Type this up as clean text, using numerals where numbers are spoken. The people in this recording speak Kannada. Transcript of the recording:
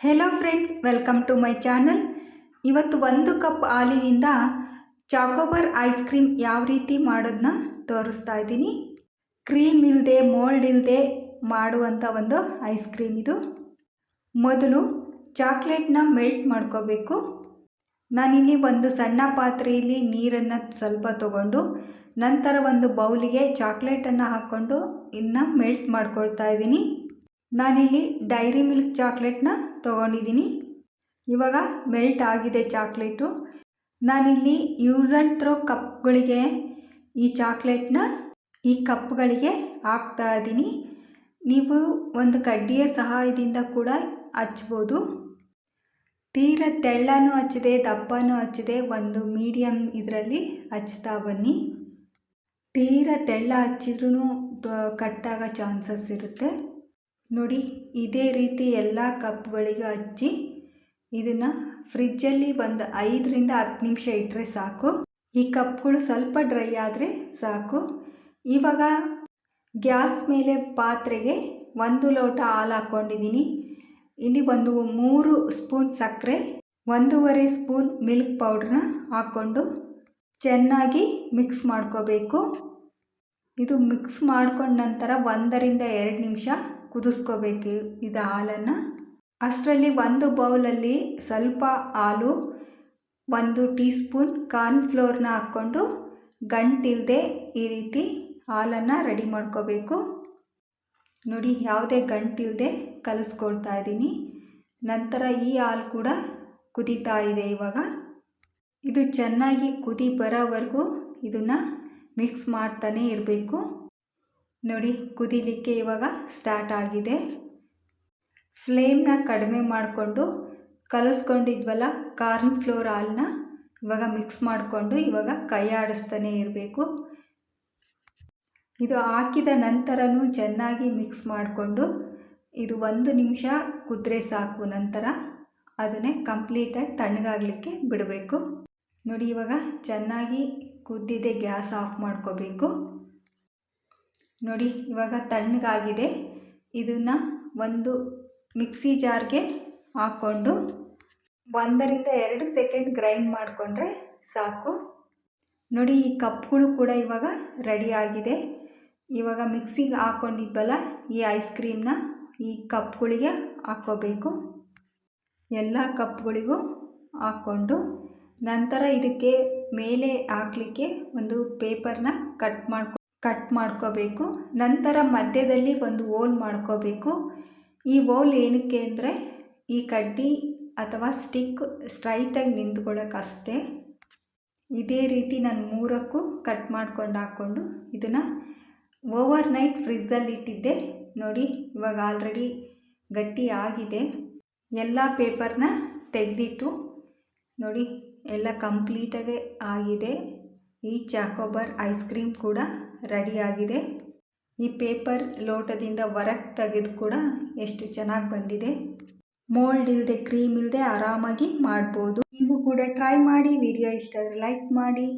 Hello friends, welcome to my channel. ಇವತ್ತು 1 ಕಪ್ ಹಾಲಿನಿಂದ ಚಾಕೋಬಾರ್ ಐಸ್ ಕ್ರೀಮ್ ಯಾವ ರೀತಿ ಮಾಡೋದನ್ನ ತೋರಿಸ್ತಾ ಇದ್ದೀನಿ. ಕ್ರೀಮ್ ಇಲ್ಲದೆ, ಮೋಲ್ಡ್ ಇಲ್ಲದೆ ಮಾಡುವಂಥ ಒಂದು ಐಸ್ ಕ್ರೀಮ್ ಇದು. ಮೊದಲು ಚಾಕ್ಲೇಟ್ನ ಮೆಲ್ಟ್ ಮಾಡ್ಕೋಬೇಕು. ನಾನಿಲ್ಲಿ ಒಂದು ಸಣ್ಣ ಪಾತ್ರೆಯಲ್ಲಿ ನೀರನ್ನು ಸ್ವಲ್ಪ ತಗೊಂಡು ನಂತರ ಒಂದು ಬೌಲಿಗೆ ಚಾಕ್ಲೇಟನ್ನು ಹಾಕ್ಕೊಂಡು ಇನ್ನು ಮೆಲ್ಟ್ ಮಾಡ್ಕೊಳ್ತಾ ಇದ್ದೀನಿ. ನಾನಿಲ್ಲಿ ಡೈರಿ ಮಿಲ್ಕ್ ಚಾಕ್ಲೇಟ್ನ ತೊಗೊಂಡಿದ್ದೀನಿ. ಇವಾಗ ಮೆಲ್ಟ್ ಆಗಿದೆ ಚಾಕ್ಲೇಟು. ನಾನಿಲ್ಲಿ ಯೂಸ್ ಆ್ಯಂಡ್ ಥ್ರೋ ಕಪ್ಗಳಿಗೆ ಈ ಚಾಕ್ಲೇಟ್ನ ಈ ಕಪ್ಗಳಿಗೆ ಹಾಕ್ತಾ ಇದ್ದೀನಿ. ನೀವು ಒಂದು ಕಡ್ಡಿಯ ಸಹಾಯದಿಂದ ಕೂಡ ಹಚ್ಬೋದು. ತೀರ ತೆಳ್ಳನೂ ಹಚ್ಚದೆ, ದಪ್ಪನೂ ಹಚ್ಚದೆ, ಒಂದು ಮೀಡಿಯಮ್ ಇದರಲ್ಲಿ ಹಚ್ತಾ ಬನ್ನಿ. ತೀರ ತೆಳ್ಳ ಹಚ್ಚಿದ್ರೂ ಕಟ್ಟಾಗೋ ಚಾನ್ಸಸ್ ಇರುತ್ತೆ. ನೋಡಿ, ಇದೇ ರೀತಿ ಎಲ್ಲ ಕಪ್ಗಳಿಗೆ ಹಚ್ಚಿ ಇದನ್ನು ಫ್ರಿಜ್ಜಲ್ಲಿ ಒಂದು 5ರಿಂದ 10 ನಿಮಿಷ ಇಟ್ಟರೆ ಸಾಕು. ಈ ಕಪ್ಗಳು ಸ್ವಲ್ಪ ಡ್ರೈ ಆದರೆ ಸಾಕು. ಇವಾಗ ಗ್ಯಾಸ್ ಮೇಲೆ ಪಾತ್ರೆಗೆ 1 ಲೋಟ ಹಾಲು ಹಾಕ್ಕೊಂಡಿದ್ದೀನಿ. ಇಲ್ಲಿ ಒಂದು 3 ಸ್ಪೂನ್ ಸಕ್ಕರೆ, 1.5 ಸ್ಪೂನ್ ಮಿಲ್ಕ್ ಪೌಡ್ರನ್ನ ಹಾಕ್ಕೊಂಡು ಚೆನ್ನಾಗಿ ಮಿಕ್ಸ್ ಮಾಡ್ಕೋಬೇಕು. ಇದು ಮಿಕ್ಸ್ ಮಾಡ್ಕೊಂಡ ನಂತರ 1ರಿಂದ 2 ನಿಮಿಷ ಕುದಿಸ್ಕೋಬೇಕು ಇದು ಹಾಲನ್ನು. ಅಷ್ಟರಲ್ಲಿ ಒಂದು ಬೌಲಲ್ಲಿ ಸ್ವಲ್ಪ ಹಾಲು, 1 ಟೀ ಸ್ಪೂನ್ ಕಾರ್ನ್ಫ್ಲೋರ್ನ ಹಾಕ್ಕೊಂಡು ಗಂಟಿಲ್ಲದೆ ಈ ರೀತಿ ಹಾಲನ್ನು ರೆಡಿ ಮಾಡ್ಕೋಬೇಕು. ನೋಡಿ, ಯಾವುದೇ ಗಂಟಿಲ್ಲದೆ ಕಲಿಸ್ಕೊಳ್ತಾ ಇದ್ದೀನಿ. ನಂತರ ಈ ಹಾಲು ಕೂಡ ಕುದೀತಾ ಇದೆ. ಇವಾಗ ಇದು ಚೆನ್ನಾಗಿ ಕುದಿ ಬರೋವರೆಗೂ ಇದನ್ನು ಮಿಕ್ಸ್ ಮಾಡ್ತಾನೇ ಇರಬೇಕು. ನೋಡಿ, ಕುದಿಲಿಕ್ಕೆ ಇವಾಗ ಸ್ಟಾರ್ಟ್ ಆಗಿದೆ. ಫ್ಲೇಮ್ನ ಕಡಿಮೆ ಮಾಡಿಕೊಂಡು ಕಲಿಸ್ಕೊಂಡಿದ್ವಲ್ಲ ಕಾರ್ನ್ಫ್ಲೋರ್ ಹಾಲನ್ನ ಇವಾಗ ಮಿಕ್ಸ್ ಮಾಡಿಕೊಂಡು ಇವಾಗ ಕೈ ಆಡಿಸ್ತಾನೆ ಇರಬೇಕು. ಇದು ಹಾಕಿದ ನಂತರನೂ ಚೆನ್ನಾಗಿ ಮಿಕ್ಸ್ ಮಾಡಿಕೊಂಡು ಇದು 1 ನಿಮಿಷ ಕುದ್ರೆ ಸಾಕು. ನಂತರ ಅದನ್ನೇ ಕಂಪ್ಲೀಟಾಗಿ ತಣ್ಣಗಾಗಲಿಕ್ಕೆ ಬಿಡಬೇಕು. ನೋಡಿ, ಇವಾಗ ಚೆನ್ನಾಗಿ ಕುದ್ದಿದೆ. ಗ್ಯಾಸ್ ಆಫ್ ಮಾಡ್ಕೋಬೇಕು. ನೋಡಿ, ಇವಾಗ ತಣ್ಣಗಾಗಿದೆ. ಇದನ್ನು ಒಂದು ಮಿಕ್ಸಿ ಜಾರ್ಗೆ ಹಾಕ್ಕೊಂಡು 1ರಿಂದ 2 ಸೆಕೆಂಡ್ ಗ್ರೈಂಡ್ ಮಾಡಿಕೊಂಡ್ರೆ ಸಾಕು. ನೋಡಿ, ಈ ಕಪ್ಗಳು ಕೂಡ ಇವಾಗ ರೆಡಿ ಆಗಿದೆ. ಇವಾಗ ಮಿಕ್ಸಿಗೆ ಹಾಕ್ಕೊಂಡಿದ್ವಲ್ಲ ಈ ಐಸ್ ಕ್ರೀಮ್ನ ಈ ಕಪ್ಗಳಿಗೆ ಹಾಕ್ಕೋಬೇಕು. ಎಲ್ಲ ಕಪ್ಗಳಿಗೂ ಹಾಕ್ಕೊಂಡು ನಂತರ ಇದಕ್ಕೆ ಮೇಲೆ ಹಾಕಲಿಕ್ಕೆ ಒಂದು ಪೇಪರ್ನ ಕಟ್ ಮಾಡ್ಕೋಬೇಕು. ನಂತರ ಮಧ್ಯದಲ್ಲಿ ಒಂದು ಹೋಲ್ ಮಾಡ್ಕೋಬೇಕು. ಈ ಹೋಲ್ ಏನಕ್ಕೆ ಅಂದರೆ ಈ ಕಡ್ಡಿ ಅಥವಾ ಸ್ಟಿಕ್ ಸ್ಟ್ರೈಟಾಗಿ ನಿಂತ್ಕೊಳ್ಳೋಕ್ಕಷ್ಟೇ. ಇದೇ ರೀತಿ ನಾನು 3ಕ್ಕೂ ಕಟ್ ಮಾಡ್ಕೊಂಡು ಹಾಕ್ಕೊಂಡು ಇದನ್ನು ಓವರ್ ನೈಟ್ ಫ್ರಿಜ್ಜಲ್ಲಿ ಇಟ್ಟಿದ್ದೆ. ನೋಡಿ, ಇವಾಗ ಆಲ್ರೆಡಿ ಗಟ್ಟಿ ಆಗಿದೆ. ಎಲ್ಲ ಪೇಪರ್ನ ತೆಗೆದಿಟ್ಟು ನೋಡಿ, ಎಲ್ಲ ಕಂಪ್ಲೀಟಾಗಿ ಆಗಿದೆ. ಈ ಚಾಕೋಬಾರ್ ಐಸ್ ಕ್ರೀಮ್ ಕೂಡ ರೆಡಿಯಾಗಿದೆ. ಈ ಪೇಪರ್ ಲೋಟದಿಂದ ಹೊರಗೆ ತೆಗೆದು ಕೂಡ ಎಷ್ಟು ಚೆನ್ನಾಗಿ ಬಂದಿದೆ. ಮೋಲ್ಡ್ ಇಲ್ಲದೆ, ಕ್ರೀಮ್ ಇಲ್ಲದೆ ಆರಾಮಾಗಿ ಮಾಡ್ಬೋದು. ನೀವು ಕೂಡ ಟ್ರೈ ಮಾಡಿ. ವಿಡಿಯೋ ಇಷ್ಟ ಆದರೆ ಲೈಕ್ ಮಾಡಿ.